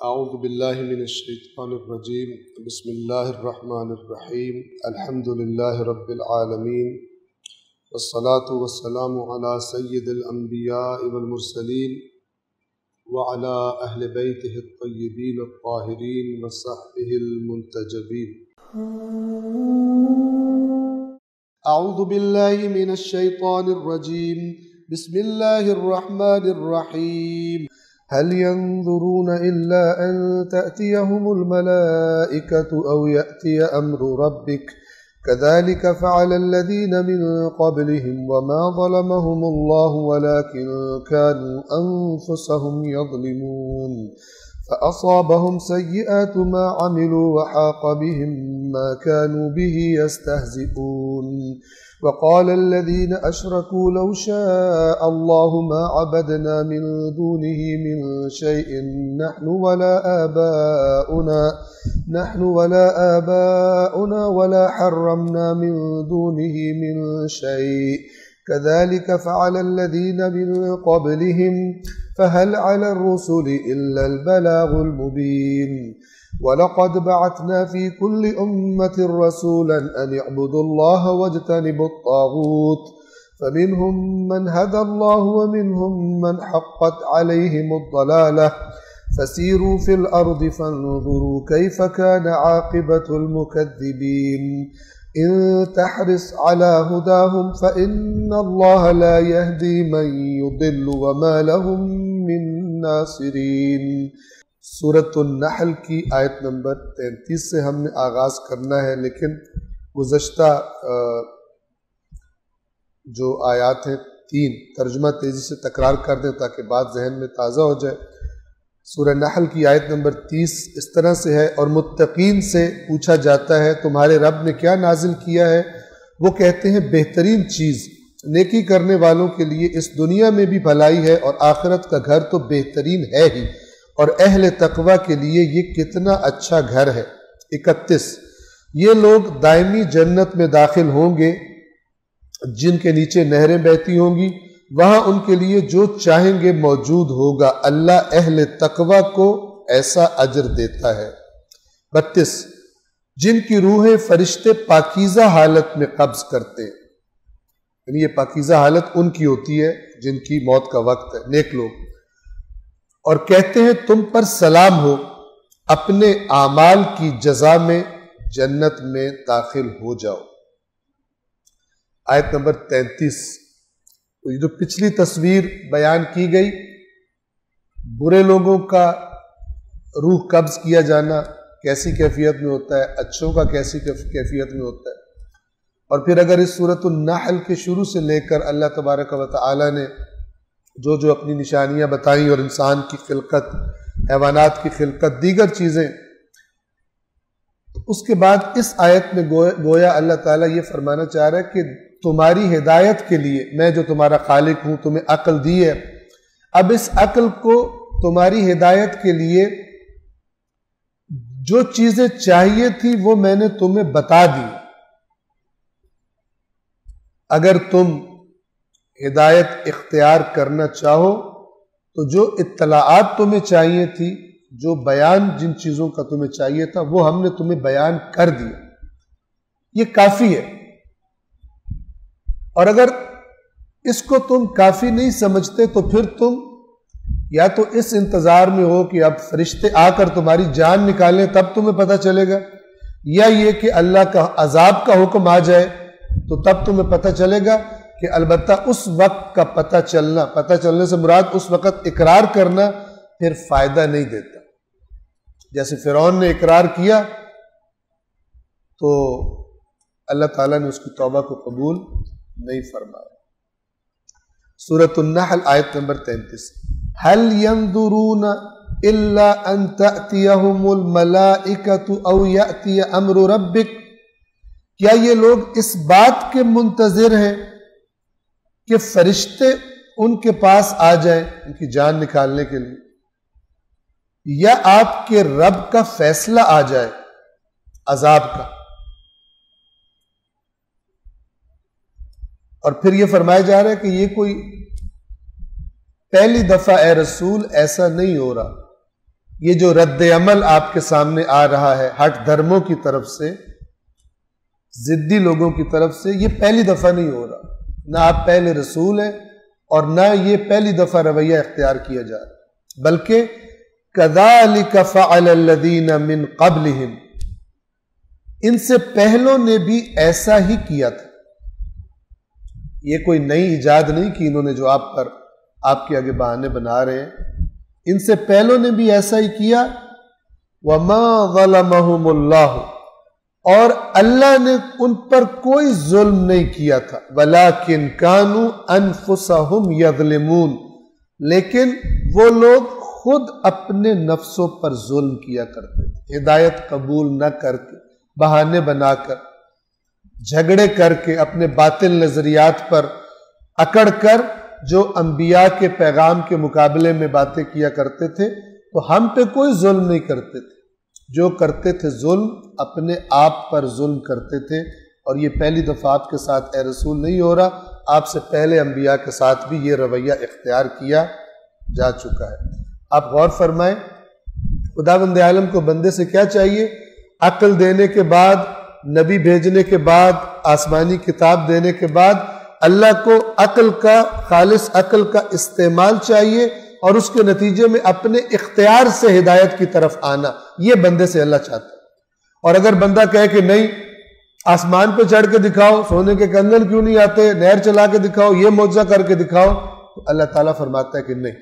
اعوذ باللہ من الشیطان الرجیم بسم اللہ الرحمن الرحیم الحمد للہ رب العالمین والصلاة والسلام علی سید الانبیاء والمرسلین وعلی اہل بیتہ الطیبین الطاہرین وصحبہ المنتجبین۔ اعوذ باللہ من الشیطان الرجیم بسم اللہ الرحمن الرحیم۔ هل ينظرون إلا أن تأتيهم الملائكة أو يأتي أمر ربك كذلك فعل الذين من قبلهم وما ظلمهم الله ولكن كانوا أنفسهم يظلمون فأصابهم سيئات ما عملوا وحاق بهم ما كانوا به يستهزئون وقال الذين أشركوا لو شاء الله ما عبدنا من دونه من شيء نحن ولا آباؤنا ولا حرمنا من دونه من شيء كذلك فعل الذين من قبلهم فهل على الرسل إلا البلاغ المبين وَلَقَدْ بَعَثْنَا فِي كُلِّ أُمَّةٍ رَسُولًا أَنِ اعْبُدُوا اللَّهَ وَاجْتَنِبُوا الطَّاغُوتَ فَمِنْهُمْ مَنْ هَدَى اللَّهُ وَمِنْهُمْ مَنْ حَقَّتْ عَلَيْهِمُ الضَّلَالَةُ فَسِيرُوا فِي الْأَرْضِ فَانظُرُوا كَيْفَ كَانَ عَاقِبَةُ الْمُكَذِّبِينَ إِن تَحْرِصْ عَلَى هُدَاهُمْ فَإِنَّ اللَّهَ لَا يَهْدِي مَن يُضِلُّ وَمَا لَهُم مِّن نَّاصِرِينَ۔ سورۃ النحل کی آیت نمبر 33 سے ہم نے آغاز کرنا ہے، لیکن گزشتہ جو آیات ہیں 3 ترجمہ تیزی سے تکرار کر دیں تاکہ بات ذہن میں تازہ ہو جائے۔ سورہ نحل کی آیت نمبر 30 اس طرح سے ہے، اور متقین سے پوچھا جاتا ہے تمہارے رب نے کیا نازل کیا ہے؟ وہ کہتے ہیں بہترین چیز نیکی کرنے والوں کے لیے اس دنیا میں بھی بھلائی ہے اور آخرت کا گھر تو بہترین ہے ہی، اور اہل تقوی کے لیے یہ کتنا اچھا گھر ہے۔ 31 یہ لوگ دائمی جنت میں داخل ہوں گے جن کے نیچے نہریں بہتی ہوں گی، وہاں ان کے لیے جو چاہیں گے موجود ہوگا، اللہ اہل تقوی کو ایسا اجر دیتا ہے۔ 32 جن کی روحیں فرشتے پاکیزہ حالت میں قبض کرتے ہیں، یعنی یہ پاکیزہ حالت ان کی ہوتی ہے جن کی موت کا وقت ہے، نیک لوگ، اور کہتے ہیں تم پر سلام ہو، اپنے اعمال کی جزا میں جنت میں داخل ہو جاؤ۔ آیت نمبر 33 یہ جو پچھلی تصویر بیان کی گئی، برے لوگوں کا روح قبض کیا جانا کیسی کیفیت میں ہوتا ہے، اچھوں کا کیسی کیفیت میں ہوتا ہے، اور پھر اگر اس سورۃ النحل کے شروع سے لے کر اللہ تبارک و تعالی نے جو اپنی نشانیاں بتائیں اور انسان کی خلقت، حیوانات کی خلقت، دیگر چیزیں، اس کے بعد اس آیت میں گویا اللہ تعالیٰ یہ فرمانا چاہ رہا ہے کہ تمہاری ہدایت کے لیے میں جو تمہارا خالق ہوں تمہیں عقل دی ہے، اب اس عقل کو تمہاری ہدایت کے لیے جو چیزیں چاہیے تھی وہ میں نے تمہیں بتا دی۔ اگر تم ہدایت اختیار کرنا چاہو تو جو اطلاعات تمہیں چاہیے تھی، جو بیان جن چیزوں کا تمہیں چاہیے تھا، وہ ہم نے تمہیں بیان کر دیا، یہ کافی ہے۔ اور اگر اس کو تم کافی نہیں سمجھتے تو پھر تم یا تو اس انتظار میں ہو کہ اب فرشتے آ کر تمہاری جان نکالیں تب تمہیں پتہ چلے گا، یا یہ کہ اللہ کا عذاب کا حکم آ جائے تو تب تمہیں پتہ چلے گا، کہ البتہ اس وقت کا پتہ چلنے سے مراد اس وقت اقرار کرنا پھر فائدہ نہیں دیتا۔ جیسے فرعون نے اقرار کیا تو اللہ تعالیٰ نے اس کی توبہ کو قبول نہیں فرمایا۔ سورۃ النحل آیت نمبر 33 هل ينظرون الا ان تأتيهم الملائكة او يأتي امر ربك، کیا یہ لوگ اس بات کے منتظر ہیں کہ فرشتے ان کے پاس آ جائیں ان کی جان نکالنے کے لیے، یا آپ کے رب کا فیصلہ آ جائے عذاب کا؟ اور پھر یہ فرمایا جا رہا ہے کہ یہ کوئی پہلی دفعہ اے رسول ایسا نہیں ہو رہا، یہ جو رد عمل آپ کے سامنے آ رہا ہے ہٹ دھرموں کی طرف سے، ضدی لوگوں کی طرف سے، یہ پہلی دفعہ نہیں ہو رہا، نہ آپ پہلے رسول ہیں اور نہ یہ پہلی دفعہ رویہ اختیار کیا جا رہا، بلکہ كَذَلِكَ فَعَلَ الَّذِينَ مِن قَبْلِهِمْ، ان سے پہلوں نے بھی ایسا ہی کیا تھا۔ یہ کوئی نئی ایجاد نہیں کہ انہوں نے جو آپ کے آگے بہانے بنا رہے ہیں، ان سے پہلوں نے بھی ایسا ہی کیا۔ وَمَا ظَلَمَهُمُ اللَّهُ، اور اللہ نے ان پر کوئی ظلم نہیں کیا تھا، وَلَكِنْ كَانُوا أَنفُسَهُمْ يَظْلِمُونَ، لیکن وہ لوگ خود اپنے نفسوں پر ظلم کیا کرتے تھے، ہدایت قبول نہ کر کے، بہانے بنا کر، جھگڑے کر کے، اپنے باطل نظریات پر اکڑ کر جو انبیاء کے پیغام کے مقابلے میں باتیں کیا کرتے تھے، تو ہم پہ کوئی ظلم نہیں کرتے تھے، جو کرتے تھے ظلم اپنے آپ پر ظلم کرتے تھے، اور یہ پہلی دفعہ آپ کے ساتھ اے رسول نہیں ہو رہا، آپ سے پہلے انبیاء کے ساتھ بھی یہ رویہ اختیار کیا جا چکا ہے۔ آپ غور فرمائیں، خداوند عالم کو بندے سے کیا چاہیے؟ عقل دینے کے بعد، نبی بھیجنے کے بعد، آسمانی کتاب دینے کے بعد، اللہ کو عقل کا، خالص عقل کا استعمال چاہیے، اور اس کے نتیجے میں اپنے اختیار سے ہدایت کی طرف آنا، یہ بندے سے اللہ چاہتا ہے۔ اور اگر بندہ کہے کہ نہیں، آسمان پہ چڑھ کے دکھاؤ، سونے کے کنگن کیوں نہیں آتے، نہر چلا کے دکھاؤ، یہ معجزہ کر کے دکھاؤ، تو اللہ تعالیٰ فرماتا ہے کہ نہیں،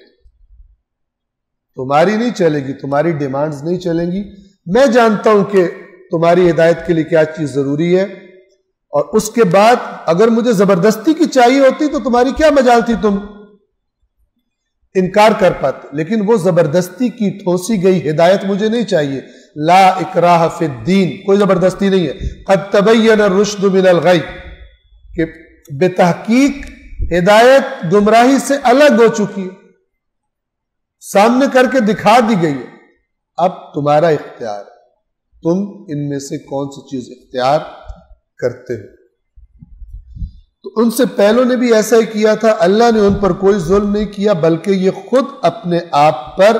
تمہاری نہیں چلے گی، تمہاری ڈیمانڈز نہیں چلیں گی، میں جانتا ہوں کہ تمہاری ہدایت کے لیے کیا چیز ضروری ہے، اور اس کے بعد اگر مجھے زبردستی کی چاہیے ہوتی تو تمہاری کیا مجال تھی، تم انکار کر پاتے، لیکن وہ زبردستی کی ٹھوسی گئی ہدایت مجھے نہیں چاہیے۔ لا اکراہ فی الدین، کوئی زبردستی نہیں ہے۔ قد تبین الرشد من الغی، کہ بتحقیق ہدایت گمراہی سے الگ ہو چکی ہے، سامنے کر کے دکھا دی گئی ہے، اب تمہارا اختیار ہے، تم ان میں سے کون سی چیز اختیار کرتے ہو۔ تو ان سے پہلوں نے بھی ایسا ہی کیا تھا، اللہ نے ان پر کوئی ظلم نہیں کیا، بلکہ یہ خود اپنے آپ پر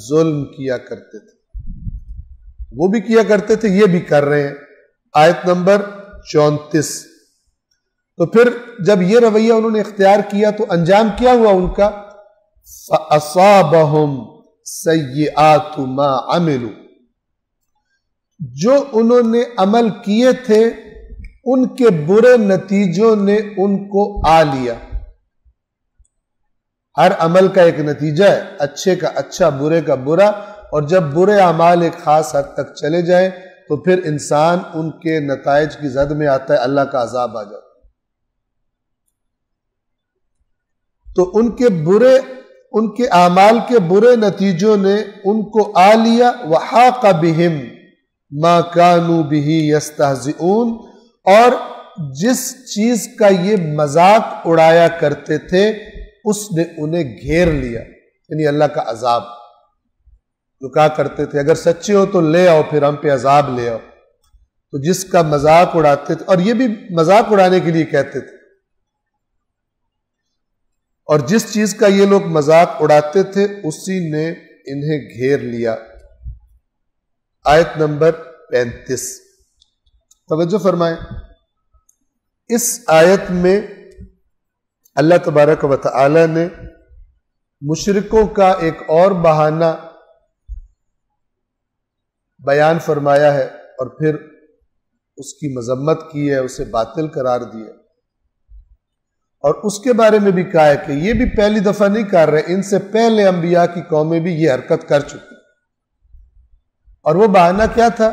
ظلم کیا کرتے تھے، وہ بھی کیا کرتے تھے، یہ بھی کر رہے ہیں۔ آیت نمبر 34۔ تو پھر جب یہ رویہ انہوں نے اختیار کیا تو انجام کیا ہوا ان کا؟ فَأَصَابَهُمْ سَيِّئَاتُ مَا عَمِلُوا، جو انہوں نے عمل کیے تھے ان کے برے نتیجوں نے ان کو آ لیا۔ ہر عمل کا ایک نتیجہ ہے، اچھے کا اچھا، برے کا برا، اور جب برے اعمال ایک خاص حد تک چلے جائیں تو پھر انسان ان کے نتائج کی زد میں آتا ہے، اللہ کا عذاب آ جاتا ہے۔ تو ان کے اعمال کے برے نتیجوں نے ان کو آ لیا۔ وَحَاقَ بِهِمْ مَا كَانُوا بِهِ يَسْتَهْزِئُونَ، اور جس چیز کا یہ مذاق اڑایا کرتے تھے اس نے انہیں گھیر لیا، یعنی اللہ کا عذاب۔ جو کہا کرتے تھے اگر سچے ہو تو لے آؤ، پھر ہم پہ عذاب لے آؤ، تو جس کا مذاق اڑاتے تھے، اور یہ بھی مذاق اڑانے کے لیے کہتے تھے، اور جس چیز کا یہ لوگ مذاق اڑاتے تھے اسی نے انہیں گھیر لیا۔ آیت نمبر 35، توجہ فرمائیں۔ اس آیت میں اللہ تبارک و تعالی نے مشرکوں کا ایک اور بہانہ بیان فرمایا ہے، اور پھر اس کی مذمت کی ہے، اسے باطل قرار دیا، اور اس کے بارے میں بھی کہا ہے کہ یہ بھی پہلی دفعہ نہیں کر رہے، ان سے پہلے انبیاء کی قومیں بھی یہ حرکت کر چکی۔ اور وہ بہانہ کیا تھا؟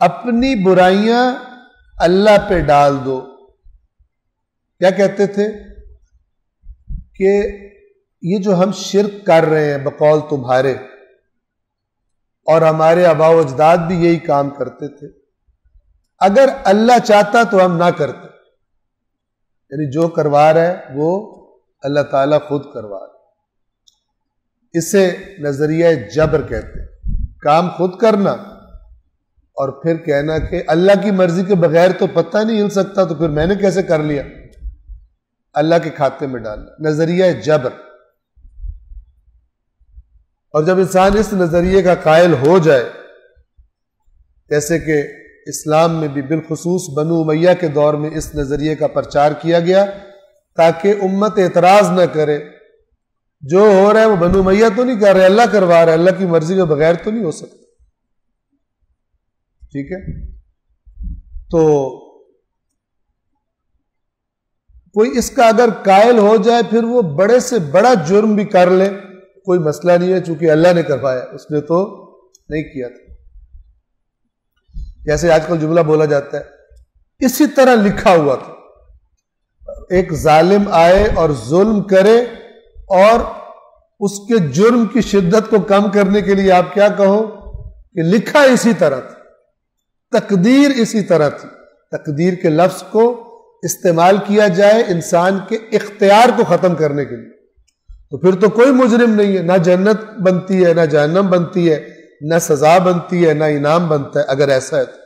اپنی برائیاں اللہ پہ ڈال دو۔ کیا کہتے تھے؟ کہ یہ جو ہم شرک کر رہے ہیں بقول تمہارے، اور ہمارے آباء و اجداد بھی یہی کام کرتے تھے، اگر اللہ چاہتا تو ہم نہ کرتے، یعنی جو کروا رہا ہے وہ اللہ تعالیٰ خود کروا رہا ہے۔ اسے نظریہ جبر کہتے ہیں، کام خود کرنا اور پھر کہنا کہ اللہ کی مرضی کے بغیر تو پتہ نہیں ہل سکتا، تو پھر میں نے کیسے کر لیا، اللہ کے کھاتے میں ڈالنا، نظریہ جبر۔ اور جب انسان اس نظریے کا قائل ہو جائے، جیسے کہ اسلام میں بھی بالخصوص بنو امیہ کے دور میں اس نظریے کا پرچار کیا گیا تاکہ امت اعتراض نہ کرے، جو ہو رہا ہے وہ بنو امیہ تو نہیں کر رہے، اللہ کروا رہا ہے، اللہ کی مرضی کے بغیر تو نہیں ہو سکتا، ٹھیک ہے؟ تو کوئی اس کا اگر قائل ہو جائے پھر وہ بڑے سے بڑا جرم بھی کر لے، کوئی مسئلہ نہیں ہے، چونکہ اللہ نے کروایا، اس نے تو نہیں کیا تھا۔ جیسے آج کل جملہ بولا جاتا ہے، اسی طرح لکھا ہوا تھا، ایک ظالم آئے اور ظلم کرے اور اس کے جرم کی شدت کو کم کرنے کے لیے آپ کیا کہو کہ لکھا اسی طرح تھا، تقدیر اسی طرح تھی۔ تقدیر کے لفظ کو استعمال کیا جائے انسان کے اختیار کو ختم کرنے کے لیے، تو پھر تو کوئی مجرم نہیں ہے، نہ جنت بنتی ہے، نہ جہنم بنتی ہے، نہ سزا بنتی ہے، نہ انعام بنتا ہے اگر ایسا ہے تو۔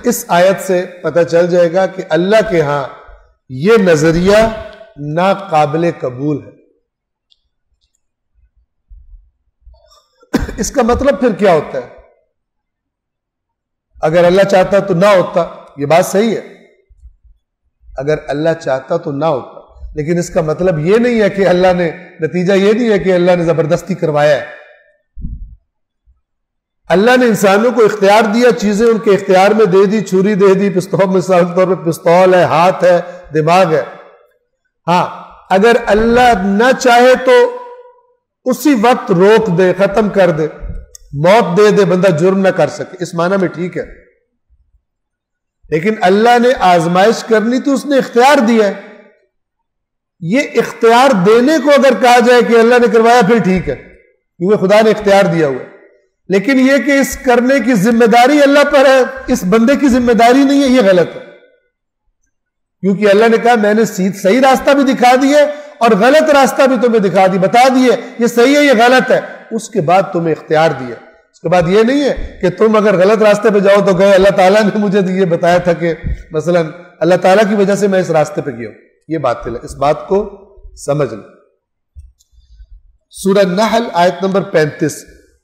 اس آیت سے پتہ چل جائے گا کہ اللہ کے ہاں یہ نظریہ ناقابل قبول ہے۔ اس کا مطلب پھر کیا ہوتا ہے؟ اگر اللہ چاہتا تو نہ ہوتا، یہ بات صحیح ہے، اگر اللہ چاہتا تو نہ ہوتا، لیکن اس کا مطلب یہ نہیں ہے کہ اللہ نے، نتیجہ یہ نہیں ہے کہ اللہ نے زبردستی کروایا ہے۔ اللہ نے انسانوں کو اختیار دیا، چیزیں ان کے اختیار میں دے دی، چھری دے دی، مثال کے طور پہ پستول ہے، ہاتھ ہے، دماغ ہے۔ ہاں اگر اللہ نہ چاہے تو اسی وقت روک دے، ختم کر دے، موت دے دے، بندہ جرم نہ کر سکے، اس معنی میں ٹھیک ہے، لیکن اللہ نے آزمائش کرنی تو اس نے اختیار دیا ہے۔ یہ اختیار دینے کو اگر کہا جائے کہ اللہ نے کروایا پھر ٹھیک ہے، کیونکہ خدا نے اختیار دیا ہوا ہے، لیکن یہ کہ اس کرنے کی ذمہ داری اللہ پر ہے، اس بندے کی ذمہ داری نہیں ہے، یہ غلط ہے، کیونکہ اللہ نے کہا میں نے صحیح راستہ بھی دکھا دیا اور غلط راستہ بھی تمہیں دکھا دی، بتا دیے یہ صحیح ہے یہ غلط ہے، اس کے بعد تمہیں اختیار دیا۔ اس کے بعد یہ نہیں ہے کہ تم اگر غلط راستے پہ جاؤ تو گئے، اللہ تعالیٰ نے مجھے یہ بتایا تھا کہ مثلا اللہ تعالیٰ کی وجہ سے میں اس راستے پہ گیا ہوں، یہ باطل ہے، اس بات کو سمجھ لیں۔ سورہ نحل آیت نمبر 35،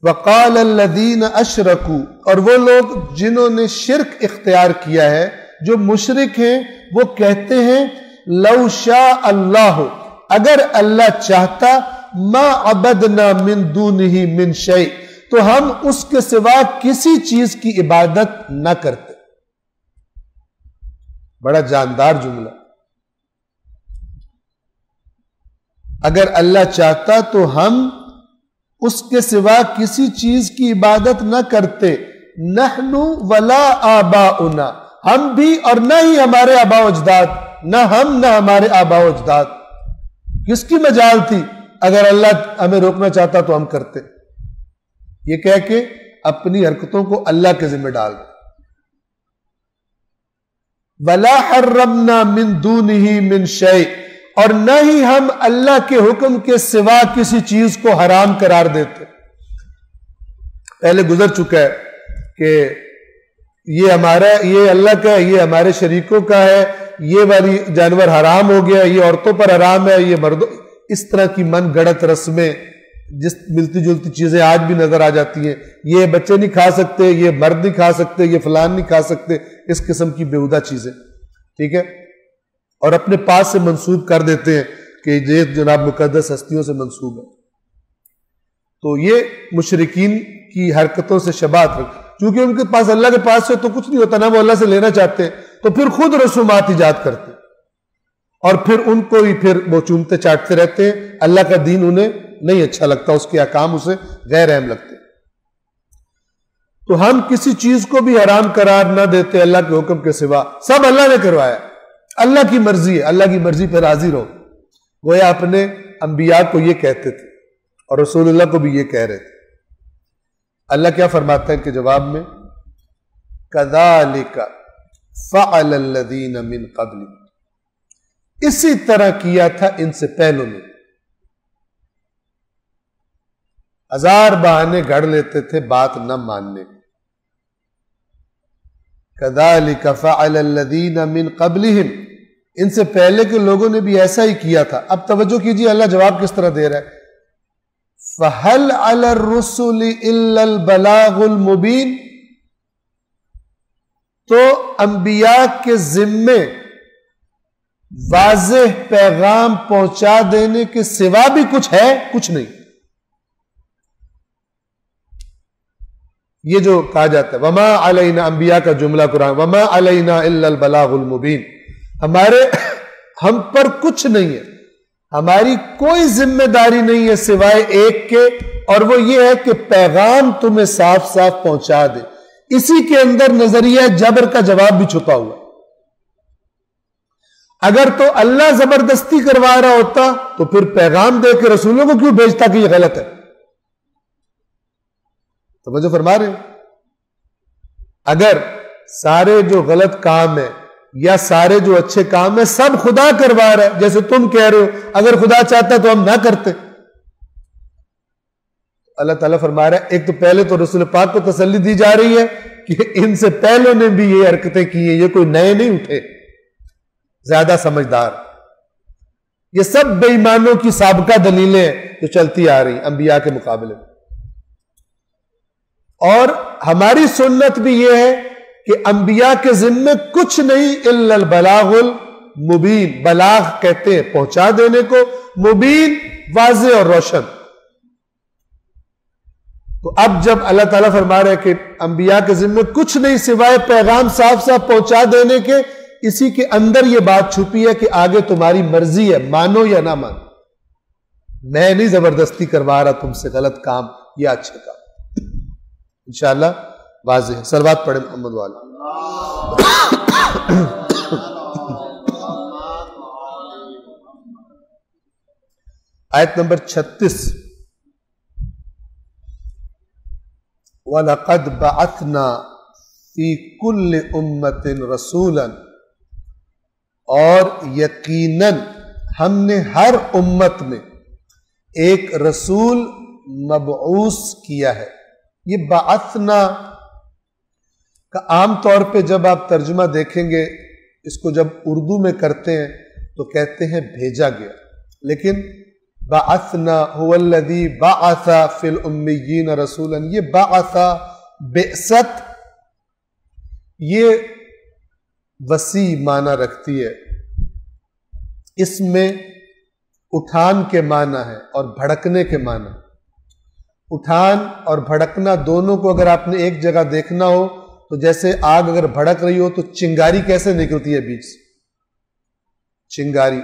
وَقَالَ الَّذِينَ أَشْرَكُوا، اور وہ لوگ جنہوں نے شرک اختیار کیا ہے، جو مشرک ہیں، وہ کہتے ہیں لَوْ شَاءَ اللَّهُ، اگر اللہ چاہتا، مَا عَبَدْنَا مِن دُونِهِ مِن شَيْءٍ، تو ہم اس کے سوا کسی چیز کی عبادت نہ کرتے۔ بڑا جاندار جملہ، اگر اللہ چاہتا تو ہم اس کے سوا کسی چیز کی عبادت نہ کرتے، نحن ولا آباؤنا، ہم بھی اور نہ ہی ہمارے آباء و اجداد، نہ ہم نہ ہمارے آباء و اجداد۔ کس کی مجال تھی؟ اگر اللہ ہمیں روکنا چاہتا تو ہم کرتے، یہ کہہ کے اپنی حرکتوں کو اللہ کے ذمہ ڈال دیں۔ ولا حرمنا من دونہ من شیء، اور نہ ہی ہم اللہ کے حکم کے سوا کسی چیز کو حرام قرار دیتے۔ پہلے گزر چکا ہے کہ یہ ہمارا، یہ اللہ کا ہے، یہ ہمارے شریکوں کا ہے، یہ والی جانور حرام ہو گیا، یہ عورتوں پر حرام ہے، یہ مردوں، اس طرح کی من گڑت رسمیں، جس ملتی جلتی چیزیں آج بھی نظر آ جاتی ہیں، یہ بچے نہیں کھا سکتے، یہ مرد نہیں کھا سکتے، یہ فلان نہیں کھا سکتے، اس قسم کی بیہودہ چیزیں، ٹھیک ہے، اور اپنے پاس سے منسوب کر دیتے ہیں کہ یہ جناب مقدس ہستیوں سے منسوب ہے۔ تو یہ مشرکین کی حرکتوں سے شباہت رکھ، چونکہ ان کے پاس اللہ کے پاس سے تو کچھ نہیں ہوتا، نہ وہ اللہ سے لینا چاہتے، تو پھر خود رسومات ایجاد کرتے اور پھر ان کو ہی پھر وہ چومتے چاٹتے رہتے ہیں۔ اللہ کا دین انہیں نہیں اچھا لگتا، اس کے احکام اسے غیر اہم لگتے۔ تو ہم کسی چیز کو بھی حرام قرار نہ دیتے اللہ کے حکم کے سوا، سب اللہ نے کروایا، اللہ کی مرضی ہے، اللہ کی مرضی پہ راضی رہو۔ گویا اپنے انبیاء کو یہ کہتے تھے اور رسول اللہ کو بھی یہ کہہ رہے تھے۔ اللہ کیا فرماتا ہے ان کے جواب میں؟ كَذَلِكَ فَعَلَ الَّذِينَ مِن قَبْلِ، اسی طرح کیا تھا ان سے پہلوں نے۔ ہزار بہانے گھڑ لیتے تھے بات نہ ماننے۔ كَذَلِكَ فَعَلَ الَّذِينَ مِن قَبْلِهِمْ، ان سے پہلے کے لوگوں نے بھی ایسا ہی کیا تھا. اب توجہ کیجیے اللہ جواب کس طرح دے رہا ہے. فَهَلْ عَلَى الرُّسُلِ إِلَّا الْبَلَاغُ الْمُبِينُ. تو انبیاء کے ذمے واضح پیغام پہنچا دینے کے سوا بھی کچھ ہے؟ کچھ نہیں. یہ جو کہا جاتا ہے وما علینا، انبیاء کا جملہ قرآن، وما علینا الا البلاغ المبین، ہم پر کچھ نہیں ہے، ہماری کوئی ذمہ داری نہیں ہے سوائے ایک کے، اور وہ یہ ہے کہ پیغام تمہیں صاف صاف پہنچا دے. اسی کے اندر نظریہ جبر کا جواب بھی چھپا ہوا. اگر تو اللہ زبردستی کروا رہا ہوتا تو پھر پیغام دے کے رسولوں کو کیوں بھیجتا کہ یہ غلط ہے؟ توجہ فرما رہے ہیں. اگر سارے جو غلط کام ہے یا سارے جو اچھے کام ہیں سب خدا کروا رہا ہے، جیسے تم کہہ رہے ہو اگر خدا چاہتا تو ہم نہ کرتے. اللہ تعالیٰ فرما رہا ہے ایک تو پہلے تو رسول پاک کو تسلی دی جا رہی ہے کہ ان سے پہلوں نے بھی یہ حرکتیں کی ہیں، یہ کوئی نئے نہیں اٹھے، زیادہ سمجھدار. یہ سب بے ایمانوں کی سابقہ دلیلیں ہیں جو چلتی آ رہی ہیں انبیاء کے مقابلے میں. اور ہماری سنت بھی یہ ہے کہ انبیاء کے ذمے کچھ نہیں الا البلاغ المبین. بلاغ کہتے ہیں پہنچا دینے کو، مبین واضح اور روشن. تو اب جب اللہ تعالیٰ فرما رہے کہ انبیاء کے ذمے کچھ نہیں سوائے پیغام صاف صاف پہنچا دینے کے، اسی کے اندر یہ بات چھپی ہے کہ آگے تمہاری مرضی ہے، مانو یا نہ مانو. میں نہیں زبردستی کروا رہا تم سے غلط کام یا اچھے کام. انشاءاللہ واضح ہے. صلوات پڑھیں محمد والا. آیت نمبر 36. وَلَقَدْ بَعَثْنَا فِي كُلِّ أُمَّةٍ رَسُولًا، اور یقیناً ہم نے ہر امت میں ایک رسول مبعوث کیا ہے. یہ بعثنا کا عام طور پہ جب آپ ترجمہ دیکھیں گے اس کو جب اردو میں کرتے ہیں تو کہتے ہیں بھیجا گیا، لیکن بعثنا هو الذی بعث فی الامیین رسولا، یہ بعث بعثت یہ وسیع معنی رکھتی ہے. اس میں اٹھان کے معنی ہے اور بھڑکنے کے معنی. اٹھان اور بھڑکنا دونوں کو اگر آپ نے ایک جگہ دیکھنا ہو تو جیسے آگ اگر بھڑک رہی ہو تو چنگاری کیسے نکلتی ہے بیچ سے؟ چنگاری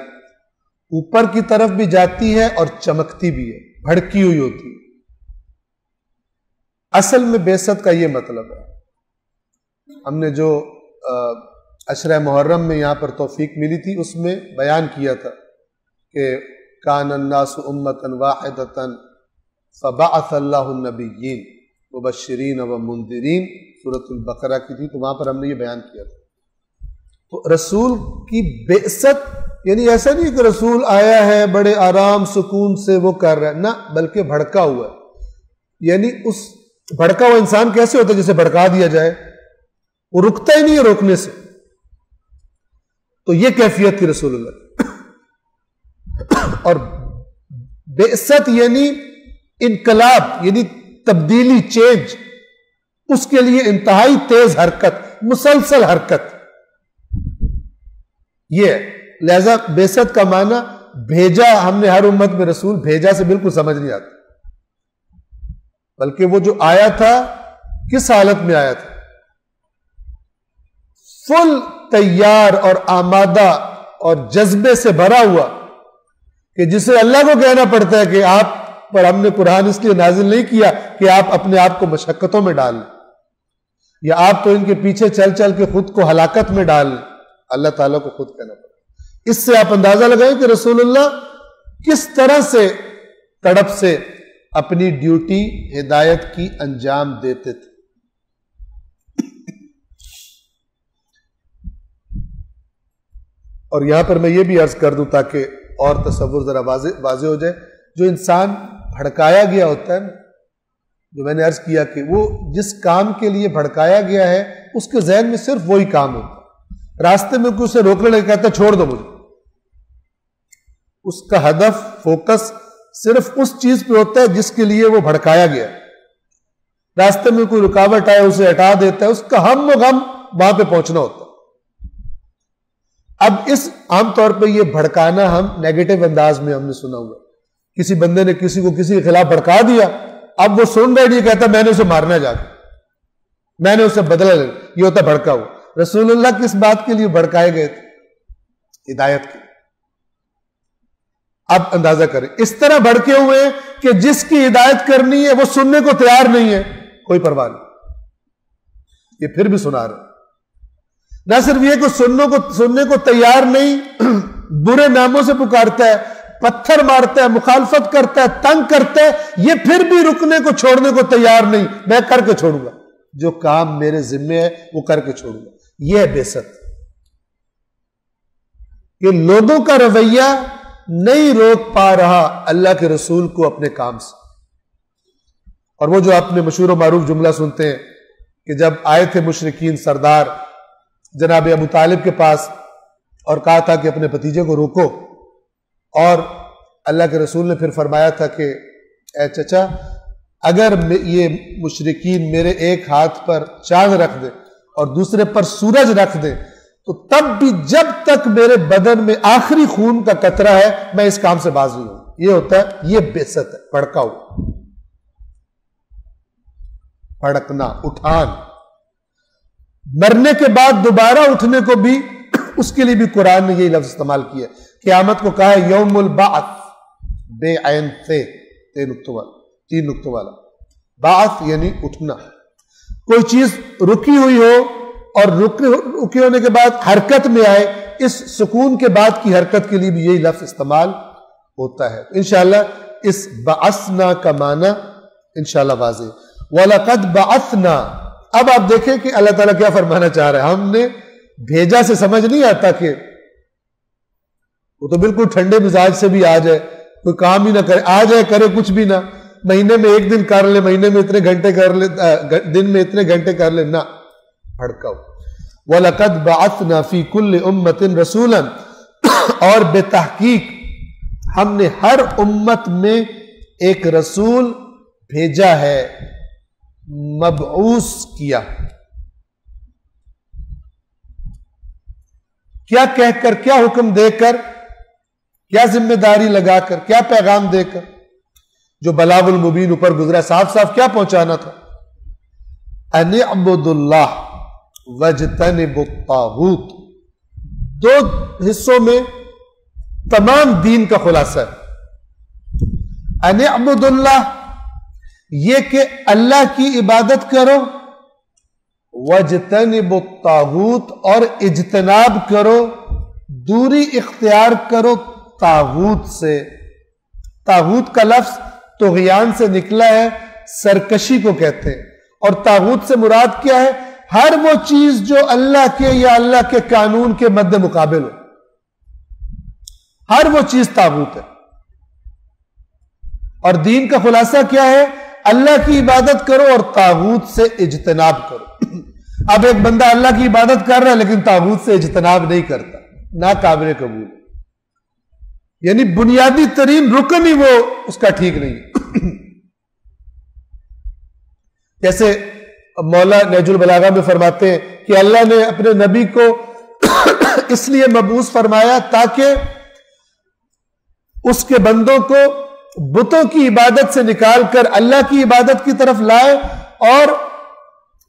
اوپر کی طرف بھی جاتی ہے اور چمکتی بھی ہے، بھڑکی ہوئی ہوتی ہے. اصل میں بعثت کا یہ مطلب ہے. ہم نے جو عشرہ محرم میں یہاں پر توفیق ملی تھی اس میں بیان کیا تھا کہ کان الناس امۃ واحدۃ فبعث اللہ النبیین مبشرین و منذرین، سورۃ البقرہ کی تھی، تو وہاں پر ہم نے یہ بیان کیا تھا. تو رسول کی بعثت یعنی ایسا نہیں کہ رسول آیا ہے بڑے آرام سکون سے وہ کر رہا ہے، نہ، بلکہ بھڑکا ہوا ہے. یعنی اس بھڑکا ہوا انسان کیسے ہوتا ہے؟ جسے بھڑکا دیا جائے وہ رکتا ہی نہیں ہے روکنے سے. تو یہ کیفیت تھی رسول اللہ. اور بعثت یعنی انقلاب، یعنی تبدیلی، چینج. اس کے لیے انتہائی تیز حرکت، مسلسل حرکت. یہ ہے. لہذا بعثت کا معنی بھیجا، ہم نے ہر امت میں رسول بھیجا سے بالکل سمجھ نہیں آتا، بلکہ وہ جو آیا تھا کس حالت میں آیا تھا؟ فل تیار اور آمادہ اور جذبے سے بھرا ہوا، کہ جسے اللہ کو کہنا پڑتا ہے کہ آپ پر ہم نے قرآن اس لیے نازل نہیں کیا کہ آپ اپنے آپ کو مشقتوں میں ڈال لیں، یا آپ تو ان کے پیچھے چل چل کے خود کو ہلاکت میں ڈال لیں. اللہ تعالیٰ کو خود کہنا پڑتا. اس سے آپ اندازہ لگائیں کہ رسول اللہ کس طرح سے تڑپ سے اپنی ڈیوٹی ہدایت کی انجام دیتے تھے. اور یہاں پر میں یہ بھی عرض کر دوں تاکہ اور تصور ذرا واضح ہو جائے. جو انسان بھڑکایا گیا ہوتا ہے نا، جو میں نے عرض کیا کہ وہ جس کام کے لیے بھڑکایا گیا ہے اس کے ذہن میں صرف وہی کام ہوتا ہے. راستے میں کوئی اسے روکنے لگے کہتا ہے چھوڑ دو مجھے، اس کا ہدف فوکس صرف اس چیز پہ ہوتا ہے جس کے لیے وہ بھڑکایا گیا ہے. راستے میں کوئی رکاوٹ آئے اسے ہٹا دیتا ہے، اس کا ہم و غم وہاں پہ پہنچنا ہوتا ہے. اب اس عام طور پہ یہ بھڑکانا ہم نیگیٹو انداز میں ہم نے سنا ہوا، کسی بندے نے کسی کو کسی کے خلاف بھڑکا دیا، اب وہ سن رہا نہیں، کہتا میں نے اسے مارنا جا کے، میں نے اسے بدلہ لینا. یہ ہوتا بھڑکا ہوا. رسول اللہ کس بات کے لیے بھڑکائے گئے تھے؟ ہدایت کے. اب اندازہ کریں، اس طرح بھڑکے ہوئے کہ جس کی ہدایت کرنی ہے وہ سننے کو تیار نہیں ہے، کوئی پرواہ نہیں، یہ پھر بھی سنا رہے. نہ صرف یہ کہ سننے کو تیار نہیں، برے ناموں سے پکارتا ہے، پتھر مارتا ہے، مخالفت کرتا ہے، تنگ کرتا ہے، یہ پھر بھی رکنے کو چھوڑنے کو تیار نہیں. میں کر کے چھوڑوں گا، جو کام میرے ذمے ہے وہ کر کے چھوڑوں گا. یہ ہے بعثت. یہ لوگوں کا رویہ نہیں روک پا رہا اللہ کے رسول کو اپنے کام سے. اور وہ جو آپ نے مشہور و معروف جملہ سنتے ہیں کہ جب آئے تھے مشرکین سردار جناب ابو طالب کے پاس اور کہا تھا کہ اپنے بھتیجے کو روکو، اور اللہ کے رسول نے پھر فرمایا تھا کہ اے چچا، اگر یہ مشرکین میرے ایک ہاتھ پر چاند رکھ دے اور دوسرے پر سورج رکھ دے تو تب بھی جب تک میرے بدن میں آخری خون کا قطرہ ہے میں اس کام سے باز نہیں ہوں. یہ ہوتا ہے، یہ بعثت ہے، بھڑکاؤ، بھڑکنا، اٹھان. مرنے کے بعد دوبارہ اٹھنے کو بھی اس کے لیے بھی قرآن نے یہی لفظ استعمال کیا. قیامت کو کہا ہے یوم البعث، بے عین سے 3 نقطوں والا. بعث یعنی اٹھنا. کوئی چیز رکی ہوئی ہو اور رکے ہونے کے بعد حرکت میں آئے، اس سکون کے بعد کی حرکت کے لیے بھی یہی لفظ استعمال ہوتا ہے. انشاءاللہ اس بعثنا کا معنی انشاءاللہ واضح. وَلَقَدْ بَعَثْنَا. اب آپ دیکھیں کہ اللہ تعالیٰ کیا فرمانا چاہ رہا ہے. ہم نے بھیجا سے سمجھ نہیں آتا کہ وہ تو بالکل ٹھنڈے مزاج سے بھی آ جائے، کوئی کام ہی نہ کرے، آ جائے کرے کچھ بھی نہ، مہینے میں 1 دن کر لے، مہینے میں اتنے گھنٹے کر لے، دن میں اتنے گھنٹے کر لے، نہ، بھڑکاؤ. وَلَقَدْ بَعَثْنَا فِي كُلِّ أُمَّةٍ رَسُولًا. اور بے تحقیق ہم نے ہر امت میں ایک رسول بھیجا ہے، مبعوث کیا. کیا کہہ کر، کیا حکم دے کر، کیا ذمہ داری لگا کر، کیا پیغام دے کر؟ جو بلاغ المبین اوپر گزرا، صاف صاف کیا پہنچانا تھا؟ ان اعبدوا اللہ واجتنبوا الطاغوت. 2 حصوں میں تمام دین کا خلاصہ ہے. ان اعبدوا اللہ، یہ کہ اللہ کی عبادت کرو، واجتنبوا الطاغوت، اور اجتناب کرو، دوری اختیار کرو طاغوت سے. طاغوت کا لفظ طغیان سے نکلا ہے، سرکشی کو کہتے ہیں. اور طاغوت سے مراد کیا ہے؟ ہر وہ چیز جو اللہ کے یا اللہ کے قانون کے مد مقابل ہو، ہر وہ چیز طاغوت ہے. اور دین کا خلاصہ کیا ہے؟ اللہ کی عبادت کرو اور طاغوت سے اجتناب کرو. اب ایک بندہ اللہ کی عبادت کر رہا ہے لیکن طاغوت سے اجتناب نہیں کرتا، ناقابل قبول. یعنی بنیادی ترین رکن ہی وہ اس کا ٹھیک نہیں ہے. جیسے مولا نہج البلاغہ میں فرماتے ہیں کہ اللہ نے اپنے نبی کو اس لیے مبعوث فرمایا تاکہ اس کے بندوں کو بتوں کی عبادت سے نکال کر اللہ کی عبادت کی طرف لائے اور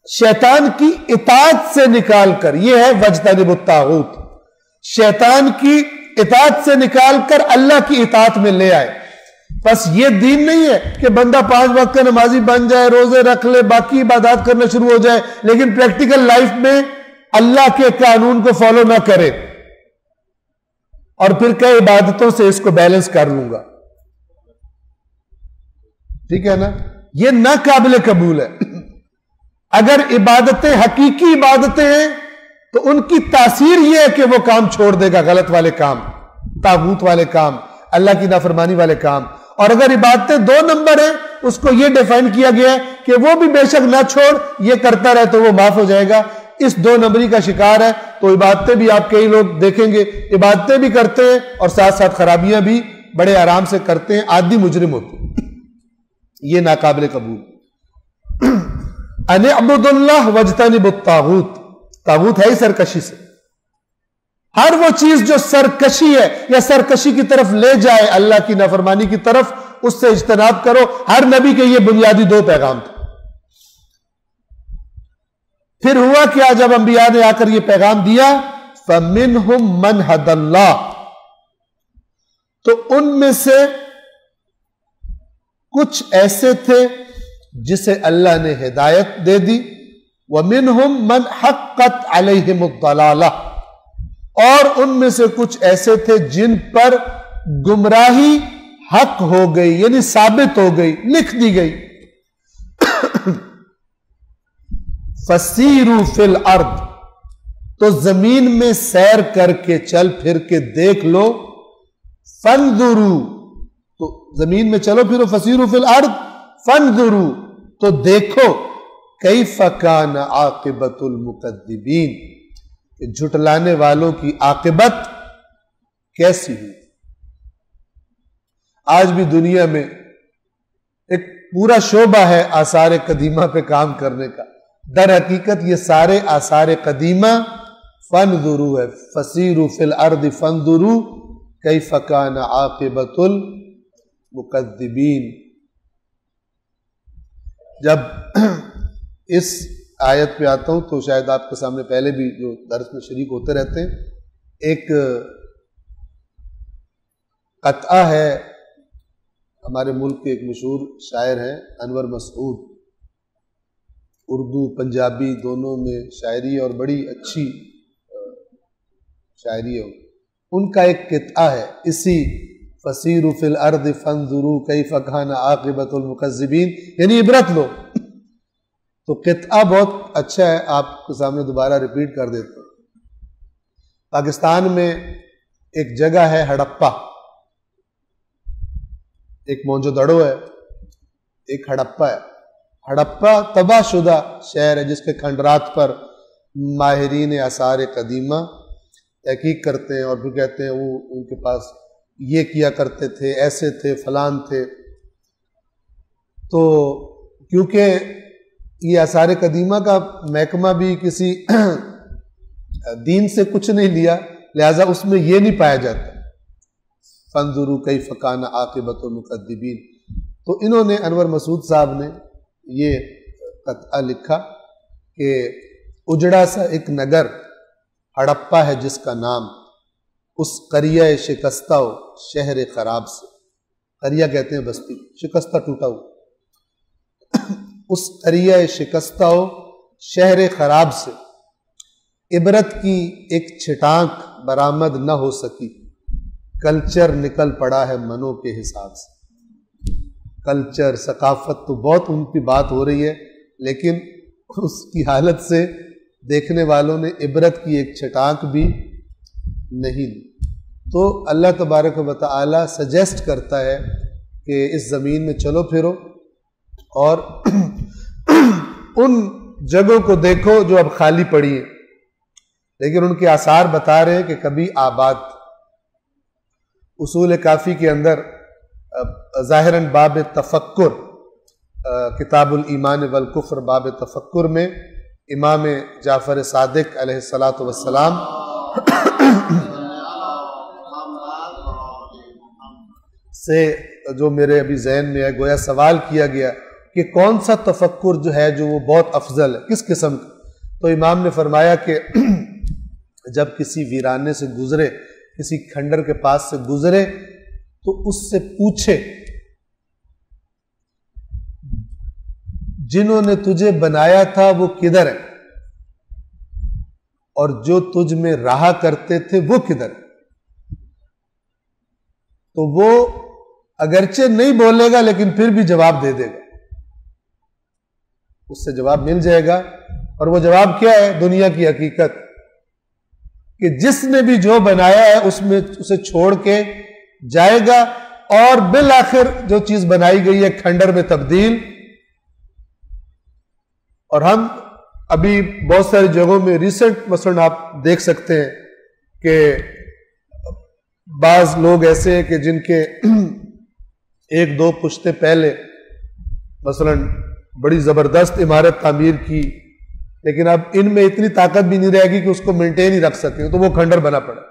شیطان کی اطاعت سے نکال کر، یہ ہے واجتنبوا الطاغوت، شیطان کی اطاعت سے نکال کر اللہ کی اطاعت میں لے آئے. بس یہ دین نہیں ہے کہ بندہ 5 وقت کا نمازی بن جائے، روزے رکھ لے، باقی عبادات کرنا شروع ہو جائے، لیکن پریکٹیکل لائف میں اللہ کے قانون کو فالو نہ کرے اور پھر کئی عبادتوں سے اس کو بیلنس کر لوں گا. ٹھیک ہے نا؟ یہ ناقابل قبول ہے. اگر عبادتیں حقیقی عبادتیں ہیں تو ان کی تاثیر یہ ہے کہ وہ کام چھوڑ دے گا، غلط والے کام، طاغوت والے کام، اللہ کی نافرمانی والے کام. اور اگر عبادتیں 2 نمبر ہیں، اس کو یہ ڈیفائن کیا گیا ہے کہ وہ بھی بے شک نہ چھوڑ، یہ کرتا رہے تو وہ معاف ہو جائے گا. اس 2 نمبری کا شکار ہے. تو عبادتیں بھی آپ کئی لوگ دیکھیں گے عبادتیں بھی کرتے ہیں اور ساتھ ساتھ خرابیاں بھی بڑے آرام سے کرتے ہیں, عادی مجرم ہوتے ہیں. یہ ناقابل قبول. ان اعبدوا اللہ واجتنبوا الطاغوت, طاغوت ہے ہی سرکشی سے. ہر وہ چیز جو سرکشی ہے یا سرکشی کی طرف لے جائے اللہ کی نافرمانی کی طرف, اس سے اجتناب کرو. ہر نبی کے یہ بنیادی 2 پیغام تھے. پھر ہوا کیا جب انبیاء نے آ کر یہ پیغام دیا, فَمِنْهُمْ مَنْ هَدَى اللَّهُ, تو ان میں سے کچھ ایسے تھے جسے اللہ نے ہدایت دے دی, وَمِنْهُمْ مَنْ حَقَّتْ عَلَيْهِمُ الضَّلَالَةُ, اور ان میں سے کچھ ایسے تھے جن پر گمراہی حق ہو گئی, یعنی ثابت ہو گئی, لکھ دی گئی. فَسِيرُوا فِي الْأَرْضِ, تو زمین میں سیر کر کے چل پھر کے دیکھ لو. فَانْظُرُوا, تو زمین میں چلو پھرو. فَسِيرُوا فِي الْأَرْضِ فَانْظُرُوا, تو دیکھو. كَيْفَ كَانَ عَاقِبَةُ الْمُكَذِّبِينَ, کہ جھٹلانے والوں کی عاقبت کیسی ہوئی. آج بھی دنیا میں ایک پورا شعبہ ہے آثار قدیمہ پہ کام کرنے کا. در حقیقت یہ سارے آثار قدیمہ فانظروا ہے. فسیروا فی الارض فانظروا کیف کان عاقبۃ المکذبین. جب اس آیت پہ آتا ہوں تو شاید آپ کے سامنے پہلے بھی جو درس میں شریک ہوتے رہتے ہیں, ایک قطعہ ہے ہمارے ملک کے ایک مشہور شاعر ہیں انور مسعود, اردو پنجابی دونوں میں شاعری اور بڑی اچھی شاعری ہے. ان کا ایک قطعہ ہے اسی فسیروا فی الارض فانظروا کیف کان عاقبۃ المکذبین, یعنی عبرت لو. تو قطعہ بہت اچھا ہے, آپ کے سامنے دوبارہ ریپیٹ کر دیتا ہوں. پاکستان میں ایک جگہ ہے ہڑپا, ایک موہنجو-دڑو ہے, ایک ہڑپا ہے. ہڑپا تباہ شدہ شہر ہے جس کے کھنڈرات پر ماہرین آثار قدیمہ تحقیق کرتے ہیں اور پھر کہتے ہیں وہ ان کے پاس یہ کیا کرتے تھے, ایسے تھے, فلان تھے. تو کیونکہ یہ آثار قدیمہ کا محکمہ بھی کسی دین سے کچھ نہیں لیا, لہذا اس میں یہ نہیں پایا جاتا فانظروا کیف کان عاقبۃ المکذبین. تو انہوں نے انور مسعود صاحب نے یہ قطعہ لکھا کہ اجڑا سا ایک نگر ہڑپا ہے جس کا نام, اس قریہ شکستہ ہو شہر خراب سے. قریہ کہتے ہیں بستی, شکستہ ٹوٹا ہو. اس قریہ شکستہ ہو شہر خراب سے عبرت کی ایک چھٹانک برآمد نہ ہو سکی. کلچر نکل پڑا ہے منوں کے حساب سے. کلچر ثقافت تو بہت ان کی بات ہو رہی ہے, لیکن اس کی حالت سے دیکھنے والوں نے عبرت کی ایک چھٹانک بھی نہیں لی. تو اللہ تبارک و تعالی سجیسٹ کرتا ہے کہ اس زمین میں چلو پھرو اور ان جگہوں کو دیکھو جو اب خالی پڑی ہیں, لیکن ان کے آثار بتا رہے ہیں کہ کبھی آباد. اصول کافی کے اندر ظاہراً باب تفکر, کتاب الایمان والکفر باب تفکر میں امام جعفر صادق علیہ السلام سے جو میرے ابھی ذہن میں ہے, گویا سوال کیا گیا کہ کون سا تفکر جو ہے جو وہ بہت افضل ہے, کس قسم کا. تو امام نے فرمایا کہ جب کسی ویرانے سے گزرے, کسی کھنڈر کے پاس سے گزرے, تو اس سے پوچھے جنہوں نے تجھے بنایا تھا وہ کدھر ہے, اور جو تجھ میں رہا کرتے تھے وہ کدھر ہے. تو وہ اگرچہ نہیں بولے گا لیکن پھر بھی جواب دے دے گا, اس سے جواب مل جائے گا. اور وہ جواب کیا ہے؟ دنیا کی حقیقت کہ جس نے بھی جو بنایا ہے اس میں اسے چھوڑ کے جائے گا, اور بالآخر جو چیز بنائی گئی ہے کھنڈر میں تبدیل. اور ہم ابھی بہت ساری جگہوں میں ریسنٹ مثلاً آپ دیکھ سکتے ہیں کہ بعض لوگ ایسے ہیں کہ جن کے ایک دو پشتے پہلے مثلاً بڑی زبردست عمارت تعمیر کی، لیکن اب ان میں اتنی طاقت بھی نہیں رہے گی کہ اس کو مینٹین ہی رکھ سکیں، تو وہ کھنڈر بنا پڑا،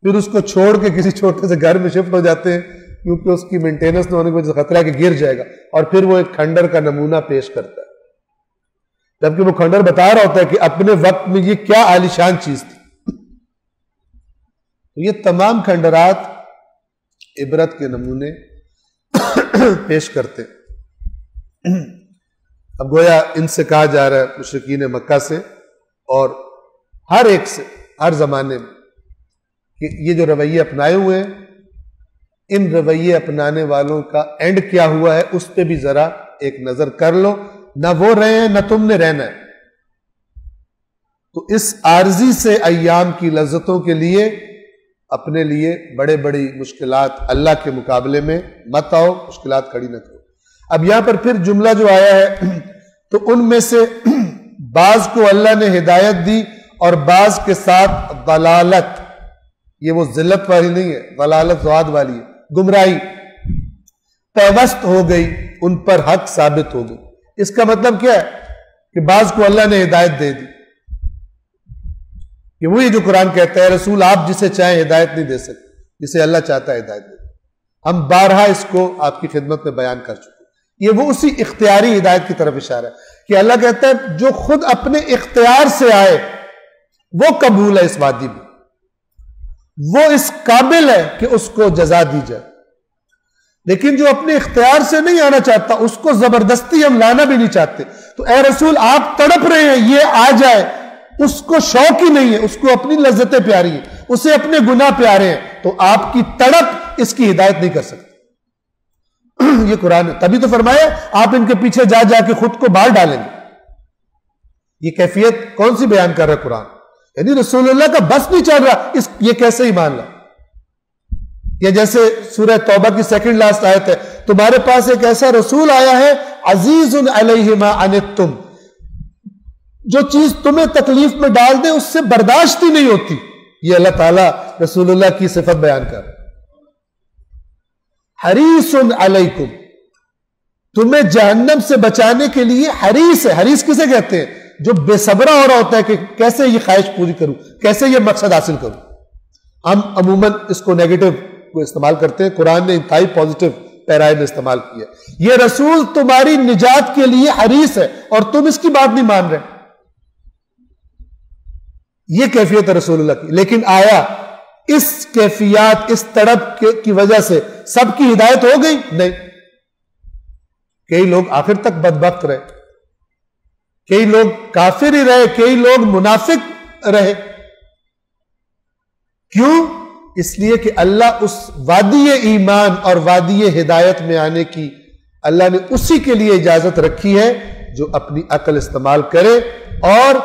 پھر اس کو چھوڑ کے کسی چھوٹے سے گھر میں شفٹ ہو جاتے ہیں کیونکہ اس کی مینٹیننس نہ ہونے کی وجہ سے خطرہ ہے کہ گر جائے گا، اور پھر وہ ایک کھنڈر کا نمونہ پیش کرتا ہے، جبکہ وہ کھنڈر بتا رہا ہوتا ہے کہ اپنے وقت میں یہ کیا عالیشان چیز تھی۔ یہ تمام کھنڈرات عبرت کے نمونے پیش کرتے ہیں۔ اب گویا ان سے کہا جا رہا ہے، مشرکین مکہ سے اور ہر ایک سے ہر زمانے میں، کہ یہ جو رویے اپنائے ہوئے ہیں، ان رویے اپنانے والوں کا اینڈ کیا ہوا ہے اس پہ بھی ذرا ایک نظر کر لو، نہ وہ رہے ہیں نہ تم نے رہنا ہے۔ تو اس عارضی سے ایام کی لذتوں کے لیے اپنے لیے بڑے بڑی مشکلات اللہ کے مقابلے میں مت آؤ، مشکلات کھڑی نہ کرو۔ اب یہاں پر پھر جملہ جو آیا ہے، تو ان میں سے بعض کو اللہ نے ہدایت دی اور بعض کے ساتھ ضلالت، یہ وہ ذلت والی نہیں ہے، ضلالت ضاد والی ہے، گمراہی پیوست ہو گئی، ان پر حق ثابت ہو گئی۔ اس کا مطلب کیا ہے کہ بعض کو اللہ نے ہدایت دے دی، کہ وہی جو قرآن کہتا ہے رسول آپ جسے چاہیں ہدایت نہیں دے سکتے، جسے اللہ چاہتا ہے ہدایت دے۔ ہم بارہا اس کو آپ کی خدمت میں بیان کر چکے، یہ وہ اسی اختیاری ہدایت کی طرف اشارہ ہے کہ اللہ کہتا ہے جو خود اپنے اختیار سے آئے وہ قبول ہے، اس وادی میں وہ اس قابل ہے کہ اس کو جزا دی جائے، لیکن جو اپنے اختیار سے نہیں آنا چاہتا اس کو زبردستی ہم لانا بھی نہیں چاہتے۔ تو اے رسول آپ تڑپ رہے ہیں یہ آ جائے، اس کو شوق ہی نہیں ہے، اس کو اپنی لذتیں پیاری ہیں، اسے اپنے گناہ پیارے ہیں، تو آپ کی تڑپ اس کی ہدایت نہیں کر سکتے۔ یہ قرآن ہے، تبھی تو فرمایا آپ ان کے پیچھے جا جا کے خود کو بال ڈالیں گے۔ یہ کیفیت کون سی بیان کر رہا ہے قرآن؟ یعنی رسول اللہ کا بس نہیں چل رہا، یہ کیسے ایمان لا؟ یا جیسے سورہ توبہ کی سیکنڈ لاسٹ آیت ہے، تمہارے پاس ایک ایسا رسول آیا ہے عزیز علیہ ما عنتم، جو چیز تمہیں تکلیف میں ڈال دے اس سے برداشت ہی نہیں ہوتی۔ یہ اللہ تعالیٰ رسول اللہ کی صفت بیان کر رہا ہے، حریص علیکم، تمہیں جہنم سے بچانے کے لیے حریص ہے۔ حریص کسے کہتے ہیں؟ جو بے صبرہ ہو رہا ہوتا ہے کہ کیسے یہ خواہش پوری کروں، کیسے یہ مقصد حاصل کروں۔ ہم عموماً اس کو نیگیٹو کو استعمال کرتے ہیں، قرآن نے انتہائی پازیٹو پیرائے میں استعمال کیا۔ یہ رسول تمہاری نجات کے لیے حریص ہے اور تم اس کی بات نہیں مان رہے، یہ کیفیت ہے رسول اللہ کی۔ لیکن آیا اس کیفیات، اس تڑپ کی وجہ سے سب کی ہدایت ہو گئی؟ نہیں، کئی لوگ آخر تک بدبخت رہے، کئی لوگ کافر ہی رہے، کئی لوگ منافق رہے۔ کیوں؟ اس لیے کہ اللہ اس وادی ایمان اور وادی ہدایت میں آنے کی اللہ نے اسی کے لیے اجازت رکھی ہے جو اپنی عقل استعمال کرے اور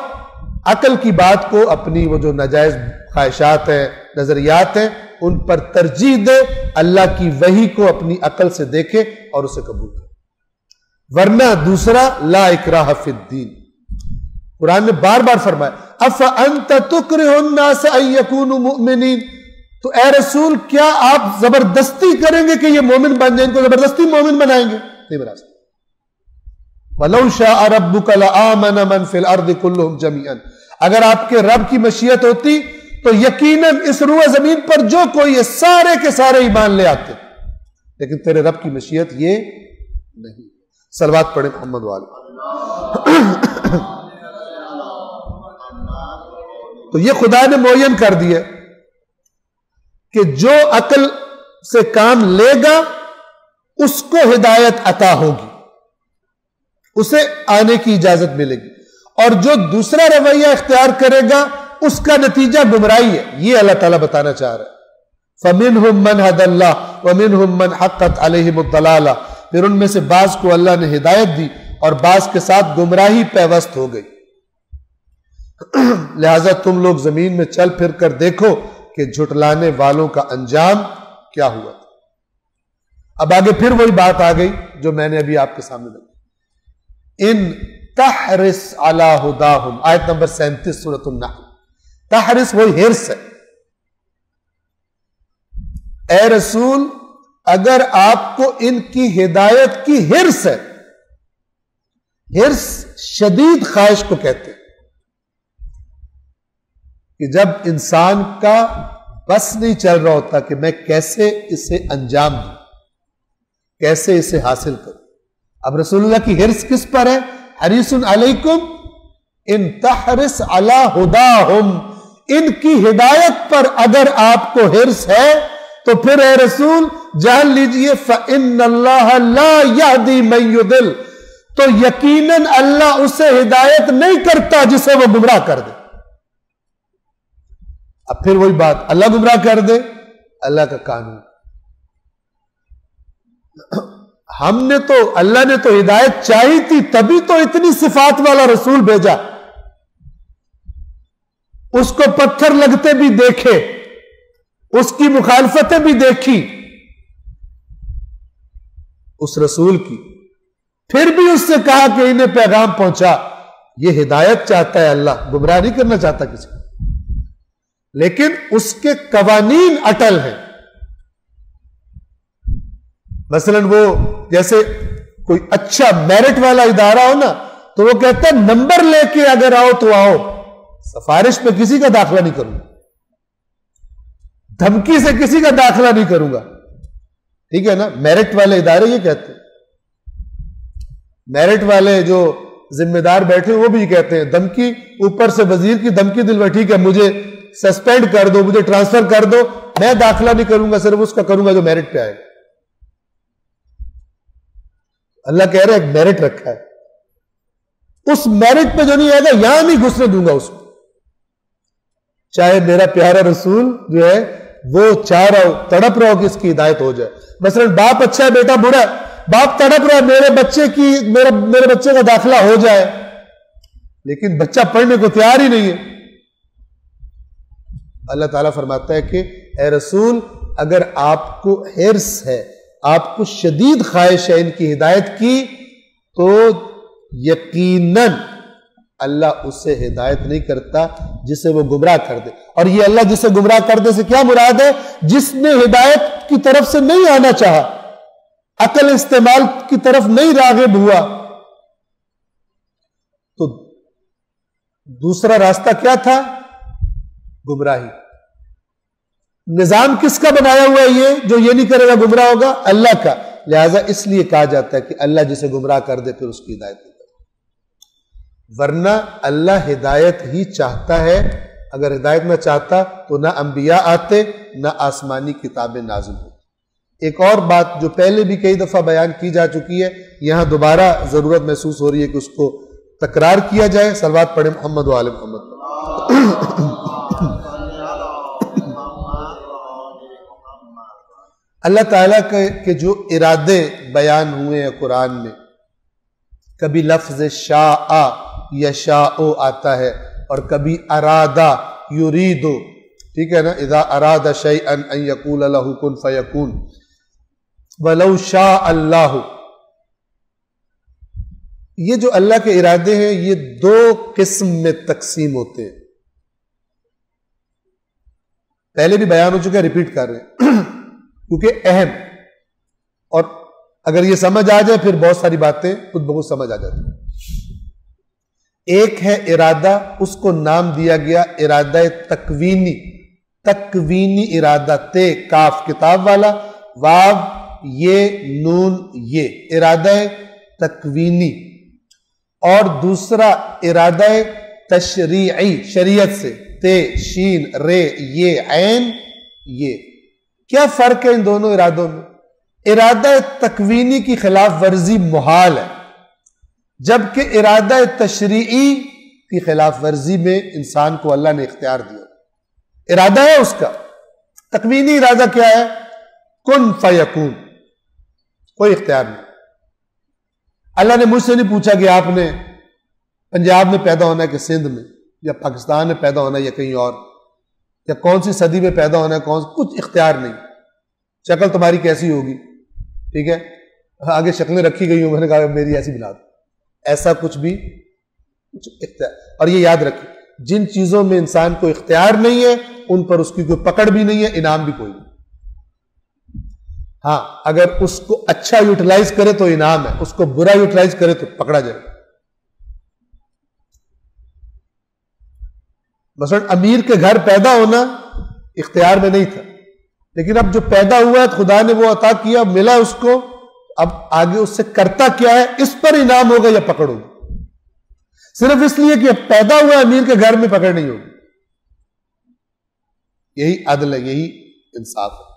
عقل کی بات کو اپنی وہ جو ناجائز خواہشات ہیں، نظریات ہیں، ان پر ترجیح دے، اللہ کی وحی کو اپنی عقل سے دیکھے اور اسے قبول کرے۔ ورنہ دوسرا لا اکراہ فی الدین، قرآن نے بار بار فرمایا افانت تکرہ الناس ان یکونوا مؤمنین، تو اے رسول کیا آپ زبردستی کریں گے کہ یہ مومن بن جائیں، ان کو زبردستی مومن بنائیں گے؟ نہیں بنا سکتے۔ وَلَوْ شَاءَ رَبُّكَ لَآمَنَ مَنْ فِي الْأَرْضِ كُلُّهُمْ جَمِيعًا، اگر آپ کے رب کی مشیت ہوتی تو یقیناً اس روح زمین پر جو کوئی ہے سارے کے سارے ایمان لے آتے، لیکن تیرے رب کی مشیت یہ نہیں۔ صلوات پڑھیں محمد والے۔ تو یہ خدا نے معین کر دیا کہ جو عقل سے کام لے گا اس کو ہدایت عطا ہوگی، اسے آنے کی اجازت ملے گی، اور جو دوسرا رویہ اختیار کرے گا اس کا نتیجہ گمراہی ہے۔ یہ اللہ تعالیٰ بتانا چاہ رہا ہے۔ فَمِنْهُمْ مَنْ هَدَى اللَّهُ وَمِنْهُمْ مَنْ حَقَّتْ عَلَيْهِمُ الضَّلَالَةُ، پھر ان میں سے بعض کو اللہ نے ہدایت دی اور بعض کے ساتھ گمراہی پیوست ہو گئی۔ لہذا تم لوگ زمین میں چل پھر کر دیکھو کہ جھٹلانے والوں کا انجام کیا ہوا۔ اب آگے پھر وہی بات آ گئی جو میں نے ابھی آپ کے سامنے رکھی۔ ان تحرس علی ہداہم، آیت نمبر 37 سورۃ النحل۔ تحرس وہی ہرس ہے۔ اے رسول اگر آپ کو ان کی ہدایت کی ہرس ہے، ہرس شدید خواہش کو کہتے ہیں کہ جب انسان کا بس نہیں چل رہا ہوتا کہ میں کیسے اسے انجام دوں، کیسے اسے حاصل کروں۔ اب رسول اللہ کی ہرس کس پر ہے؟ حریص علیکم ان تحرس علی ہداہم، ان کی ہدایت پر اگر آپ کو ہرس ہے تو پھر اے رسول جان لیجئے فَإِنَّ اللَّهَ لَا يَهْدِي مَن يُضِلُّ، تو یقیناً اللہ اسے ہدایت نہیں کرتا جسے وہ گمراہ کر دے۔ اب پھر وہی بات، اللہ گمراہ کر دے، اللہ کا قانون۔ ہم نے تو، اللہ نے تو ہدایت چاہی تھی، تبھی تو اتنی صفات والا رسول بھیجا، اس کو پتھر لگتے بھی دیکھے، اس کی مخالفتیں بھی دیکھی اس رسول کی، پھر بھی اس سے کہا کہ انہیں پیغام پہنچا۔ یہ ہدایت چاہتا ہے اللہ، گمراہ نہیں کرنا چاہتا کسی کو، لیکن اس کے قوانین اٹل ہیں۔ مثلا وہ جیسے کوئی اچھا میرٹ والا ادارہ ہو نا، تو وہ کہتا ہے نمبر لے کے اگر آؤ تو آؤ، سفارش پہ کسی کا داخلہ نہیں کروں گا، دھمکی سے کسی کا داخلہ نہیں کروں گا، ٹھیک ہے نا۔ میرٹ والے ادارے یہ کہتے ہیں، میرٹ والے جو ذمہ دار بیٹھے وہ بھی کہتے ہیں، دھمکی اوپر سے وزیر کی دھمکی دلوا، ٹھیک ہے مجھے سسپینڈ کر دو، مجھے ٹرانسفر کر دو، میں داخلہ نہیں کروں گا، صرف اس کا کروں گا جو میرٹ پہ آئے۔ اللہ کہہ رہا ہے ایک میرٹ رکھا ہے، اس میرٹ پہ جو نہیں آئے گا یہاں نہیں گھسنے دوں گا اس کو، چاہے میرا پیارا رسول جو ہے وہ چاہ رہا ہو، تڑپ رہا ہو کہ اس کی ہدایت ہو جائے۔ مثلا باپ اچھا ہے بیٹا برا ہے، باپ تڑپ رہا ہے میرے بچے کا داخلہ ہو جائے، لیکن بچہ پڑھنے کو تیار ہی نہیں ہے۔ اللہ تعالیٰ فرماتا ہے کہ اے رسول اگر آپ کو حرص ہے، آپ کو شدید خواہش ہے ان کی ہدایت کی، تو یقیناً اللہ اسے ہدایت نہیں کرتا جسے وہ گمراہ کر دے۔ اور یہ اللہ جسے گمراہ کر دے سے کیا مراد ہے؟ جس نے ہدایت کی طرف سے نہیں آنا چاہا، عقل استعمال کی طرف نہیں راغب ہوا، تو دوسرا راستہ کیا تھا؟ گمراہی۔ نظام کس کا بنایا ہوا ہے یہ جو یہ نہیں کرے گا گمراہ ہوگا؟ اللہ کا۔ لہذا اس لیے کہا جاتا ہے کہ اللہ جسے گمراہ کر دے پھر اس کی ہدایت نہیں کرے، ورنہ اللہ ہدایت ہی چاہتا ہے۔ اگر ہدایت نہ چاہتا تو نہ انبیاء آتے، نہ آسمانی کتابیں نازل ہوتی۔ ایک اور بات جو پہلے بھی کئی دفعہ بیان کی جا چکی ہے، یہاں دوبارہ ضرورت محسوس ہو رہی ہے کہ اس کو تکرار کیا جائے۔ صلوات پڑھیں محمد و آل محمد۔ اللہ تعالیٰ کے جو ارادے بیان ہوئے ہیں قرآن میں، کبھی لفظ شاء یشاء آتا ہے اور کبھی ارادہ یریدو، ٹھیک ہے نا، اذا اراد شیئا ان یقول له کن فیکون، ولو شاء اللہ۔ یہ جو اللہ کے ارادے ہیں یہ دو قسم میں تقسیم ہوتے ہیں، پہلے بھی بیان ہو چکا ہے، ریپیٹ کر رہے ہیں کیونکہ اہم، اور اگر یہ سمجھ آ جائے پھر بہت ساری باتیں خود بخود سمجھ آ جاتی ہیں۔ ایک ہے ارادہ، اس کو نام دیا گیا ارادہ تکوینی، تکوینی ارادہ، تے کاف کتاب والا، واو یہ نون یہ، ارادہ تکوینی۔ اور دوسرا ارادہ تشریعی، شریعت سے، تے شین رے یہ عین یہ۔ کیا فرق ہے ان دونوں ارادوں میں؟ ارادہ تکوینی کی خلاف ورزی محال ہے، جبکہ ارادہ تشریعی کی خلاف ورزی میں انسان کو اللہ نے اختیار دیا، ارادہ ہے اس کا۔ تکوینی ارادہ کیا ہے؟ کن فیکون، کوئی اختیار نہیں۔ اللہ نے مجھ سے نہیں پوچھا کہ آپ نے پنجاب میں پیدا ہونا ہے کہ سندھ میں، یا پاکستان میں پیدا ہونا ہے یا کہیں اور، یا کون سی صدی میں پیدا ہونا ہے، کچھ اختیار نہیں۔ شکل تمہاری کیسی ہوگی، ٹھیک ہے، آگے شکلیں رکھی گئی ہوں، میں نے کہا میری ایسی بنا دو، ایسا کچھ بھی اختیار. اور یہ یاد رکھیں جن چیزوں میں انسان کو اختیار نہیں ہے ان پر اس کی کوئی پکڑ بھی نہیں ہے، انعام بھی کوئی نہیں. ہاں اگر اس کو اچھا یوٹیلائز کرے تو انعام ہے، اس کو برا یوٹیلائز کرے تو پکڑا جائے. مثلا امیر کے گھر پیدا ہونا اختیار میں نہیں تھا، لیکن اب جو پیدا ہوا ہے خدا نے وہ عطا کیا، ملا اس کو، اب آگے اس سے کرتا کیا ہے اس پر انعام ہوگا یا پکڑ ہوگی. صرف اس لیے کہ اب پیدا ہوا امیر کے گھر میں پکڑ نہیں ہوگی. یہی عدل ہے، یہی انصاف ہے.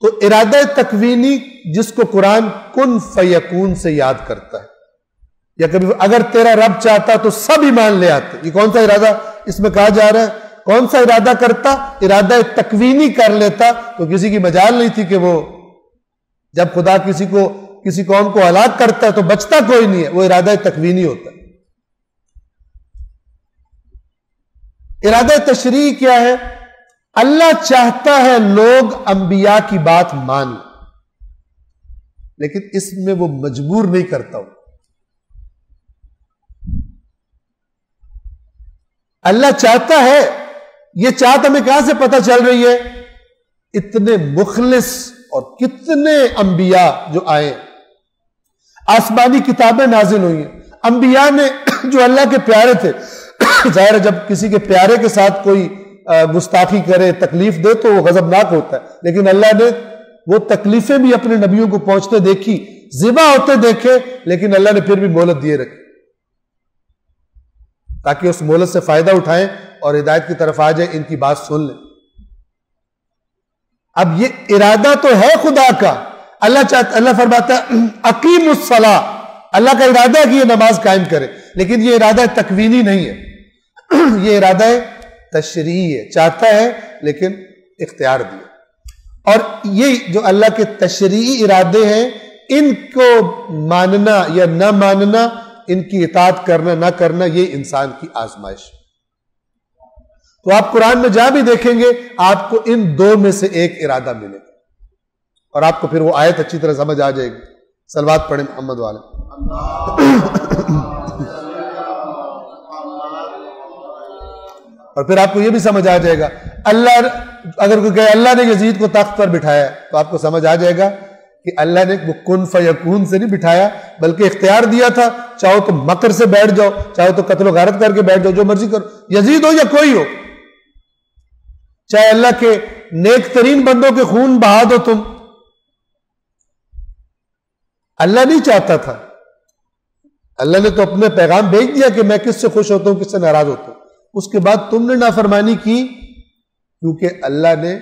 تو ارادہ تکوینی جس کو قرآن کن فیکون سے یاد کرتا ہے، یا کبھی اگر تیرا رب چاہتا تو سب ایمان لے آتے. یہ کون سا ارادہ اس میں کہا جا رہا ہے؟ کون سا ارادہ کرتا؟ ارادہ تکوینی کر لیتا تو کسی کی مجال نہیں تھی کہ وہ، جب خدا کسی قوم کو ہلاک کرتا ہے تو بچتا کوئی نہیں ہے، وہ ارادہ تکوینی ہوتا ہے. ارادہ تشریعی کیا ہے؟ اللہ چاہتا ہے لوگ انبیاء کی بات مان لیں، لیکن اس میں وہ مجبور نہیں کرتا ہوں. اللہ چاہتا ہے. یہ چاہت ہمیں کہاں سے پتہ چل رہی ہے؟ اتنے مخلص اور کتنے انبیاء جو آئے، آسمانی کتابیں نازل ہوئی ہیں، انبیاء نے جو اللہ کے پیارے تھے. ظاہر ہے جب کسی کے پیارے کے ساتھ کوئی گستاخی کرے، تکلیف دے تو وہ غضبناک ہوتا ہے، لیکن اللہ نے وہ تکلیفیں بھی اپنے نبیوں کو پہنچتے دیکھی، ذبح ہوتے دیکھے، لیکن اللہ نے پھر بھی مہلت دیے رکھی تاکہ اس مہلت سے فائدہ اٹھائیں اور ہدایت کی طرف آ جائیں، ان کی بات سن لیں. اب یہ ارادہ تو ہے خدا کا. اللہ فرماتا ہے اقیم الصلاۃ، اللہ کا ارادہ ہے کہ یہ نماز قائم کرے، لیکن یہ ارادہ تکوینی نہیں ہے، یہ ارادہ تشریعی ہے. چاہتا ہے لیکن اختیار دیا. اور یہ جو اللہ کے تشریعی ارادے ہیں ان کو ماننا یا نہ ماننا، ان کی اطاعت کرنا نہ کرنا، یہ انسان کی آزمائش. تو آپ قرآن میں جہاں بھی دیکھیں گے آپ کو ان دو میں سے ایک ارادہ ملے گا، اور آپ کو پھر وہ آیت اچھی طرح سمجھ آ جائے گی. صلوات پڑھیں محمد والے. اور پھر آپ کو یہ بھی سمجھ آ جائے گا، اللہ اگر کوئی کہے اللہ نے یزید کو تخت پر بٹھایا تو آپ کو سمجھ آ جائے گا کہ اللہ نے وہ کن فیکون سے نہیں بٹھایا، بلکہ اختیار دیا تھا. چاہو تو مکر سے بیٹھ جاؤ، چاہو تو قتل و غارت کر کے بیٹھ جاؤ، جو مرضی کرو، یزید ہو یا کوئی ہو، چاہے اللہ کے نیک ترین بندوں کے خون بہا دو تم. اللہ نہیں چاہتا تھا، اللہ نے تو اپنے پیغام بھیج دیا کہ میں کس سے خوش ہوتا ہوں کس سے ناراض ہوتا ہوں. اس کے بعد تم نے نافرمانی کی کیونکہ اللہ نے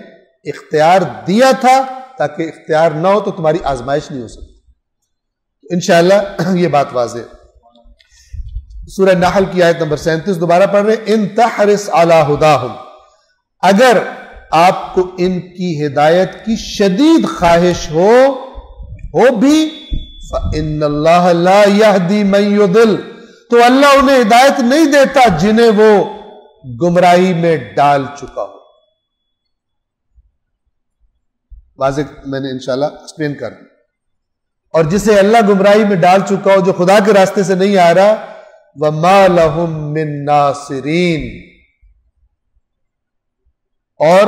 اختیار دیا تھا، تاکہ اختیار نہ ہو تو تمہاری آزمائش نہیں ہو سکتی. انشاءاللہ یہ بات واضح ہے. سورہ نحل کی آیت نمبر 37 دوبارہ پڑھ رہے ہیں. ان تحرص علی ہداہم، اگر آپ کو ان کی ہدایت کی شدید خواہش ہو بھی، فإن اللہ لا یہدی من یضل، تو اللہ انہیں ہدایت نہیں دیتا جنہیں وہ گمراہی میں ڈال چکا ہو. واضح میں نے انشاءاللہ ایکسپلین کر دی. اور جسے اللہ گمراہی میں ڈال چکا ہو، جو خدا کے راستے سے نہیں آ رہا، وَمَا لَهُم مِّن نَاصِرِينَ، اور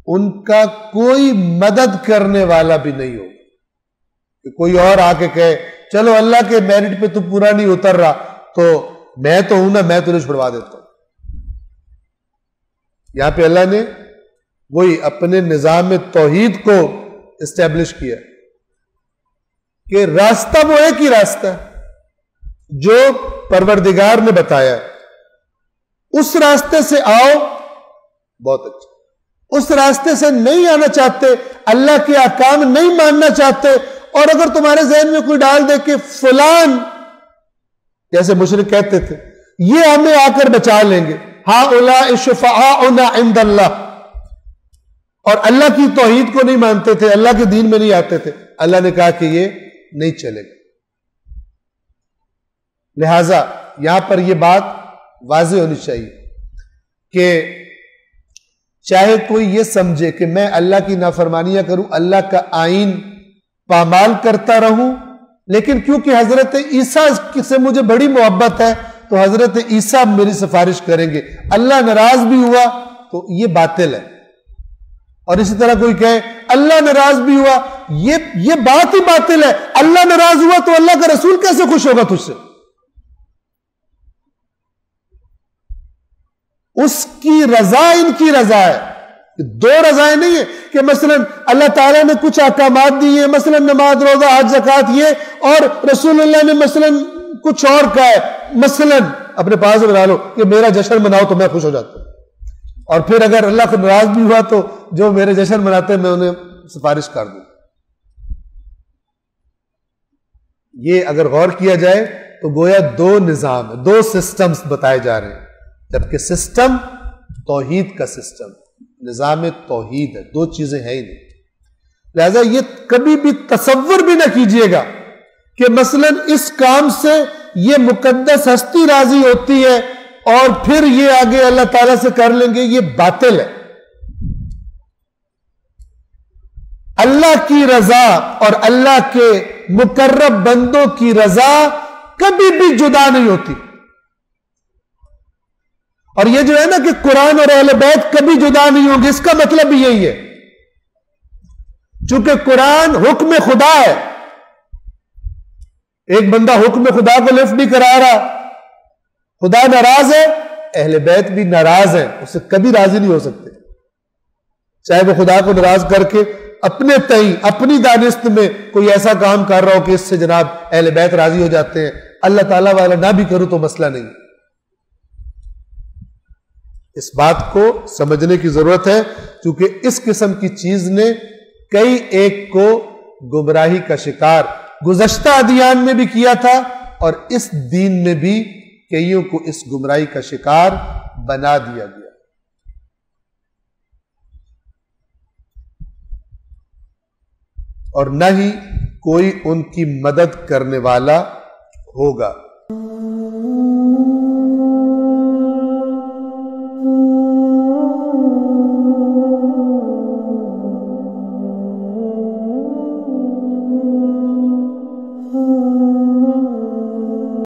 ان کا کوئی مدد کرنے والا بھی نہیں ہوگا کہ کوئی اور آ کے کہے چلو اللہ کے میرٹ پہ تو پورا نہیں اتر رہا تو میں تو ہوں نا، میں تجھے چھڑوا دیتا ہوں. یہاں پہ اللہ نے وہی اپنے نظام توحید کو اسٹیبلش کیا کہ راستہ وہ ایک ہی راستہ ہے جو پروردگار نے بتایا، اس راستے سے آؤ، بہت اچھا. اس راستے سے نہیں آنا چاہتے، اللہ کے احکام نہیں ماننا چاہتے، اور اگر تمہارے ذہن میں کوئی ڈال دے کہ فلان، جیسے مشرک کہتے تھے، یہ ہمیں آ کر بچا لیں گے، ہؤلاء شفعاؤنا عند اللہ، اور اللہ کی توحید کو نہیں مانتے تھے، اللہ کے دین میں نہیں آتے تھے، اللہ نے کہا کہ یہ نہیں چلے گا. لہذا یہاں پر یہ بات واضح ہونی چاہیے کہ چاہے کوئی یہ سمجھے کہ میں اللہ کی نافرمانیاں کروں، اللہ کا آئین پامال کرتا رہوں، لیکن کیونکہ حضرت عیسیٰ سے مجھے بڑی محبت ہے تو حضرت عیسیٰ میری سفارش کریں گے. اللہ ناراض بھی ہوا تو یہ باطل ہے. اور اسی طرح کوئی کہے اللہ ناراض بھی ہوا، یہ بات ہی باطل ہے. اللہ ناراض ہوا تو اللہ کا رسول کیسے خوش ہوگا تجھ سے؟ اس کی رضا ان کی رضا ہے. دو رضائیں نہیں ہیں کہ مثلا اللہ تعالیٰ نے کچھ احکامات دیے، مثلا نماز روزہ حج زکات یہ، اور رسول اللہ نے مثلا کچھ اور کہا ہے. مثلا اپنے پاس بنا لو کہ میرا جشن مناؤ تو میں خوش ہو جاتا ہوں، اور پھر اگر اللہ کو ناراض بھی ہوا تو جو میرے جشن مناتے ہیں میں انہیں سفارش کر دوں. یہ اگر غور کیا جائے تو گویا دو نظام، دو سسٹمز بتائے جا رہے ہیں، جبکہ سسٹم توحید کا سسٹم، نظام توحید ہے. دو چیزیں ہیں ہی نہیں. لہذا یہ کبھی بھی تصور بھی نہ کیجئے گا کہ مثلا اس کام سے یہ مقدس ہستی راضی ہوتی ہے اور پھر یہ آگے اللہ تعالیٰ سے کر لیں گے. یہ باطل ہے. اللہ کی رضا اور اللہ کے مقرب بندوں کی رضا کبھی بھی جدا نہیں ہوتی. اور یہ جو ہے نا کہ قرآن اور اہل بیت کبھی جدا نہیں ہوں گے، اس کا مطلب بھی یہی ہے. چونکہ قرآن حکم خدا ہے، ایک بندہ حکم خدا کو لفٹ نہیں کرا رہا، خدا ناراض ہے، اہل بیت بھی ناراض ہیں، اس سے کبھی راضی نہیں ہو سکتے. چاہے وہ خدا کو ناراض کر کے اپنے تئیں اپنی دانست میں کوئی ایسا کام کر رہا ہو کہ اس سے جناب اہل بیت راضی ہو جاتے ہیں، اللہ تعالیٰ والا نہ بھی کرو تو مسئلہ نہیں. اس بات کو سمجھنے کی ضرورت ہے، کیونکہ اس قسم کی چیز نے کئی ایک کو گمراہی کا شکار گزشتہ ادیان میں بھی کیا تھا، اور اس دین میں بھی کئیوں کو اس گمراہی کا شکار بنا دیا گیا. اور نہ ہی کوئی ان کی مدد کرنے والا ہوگا.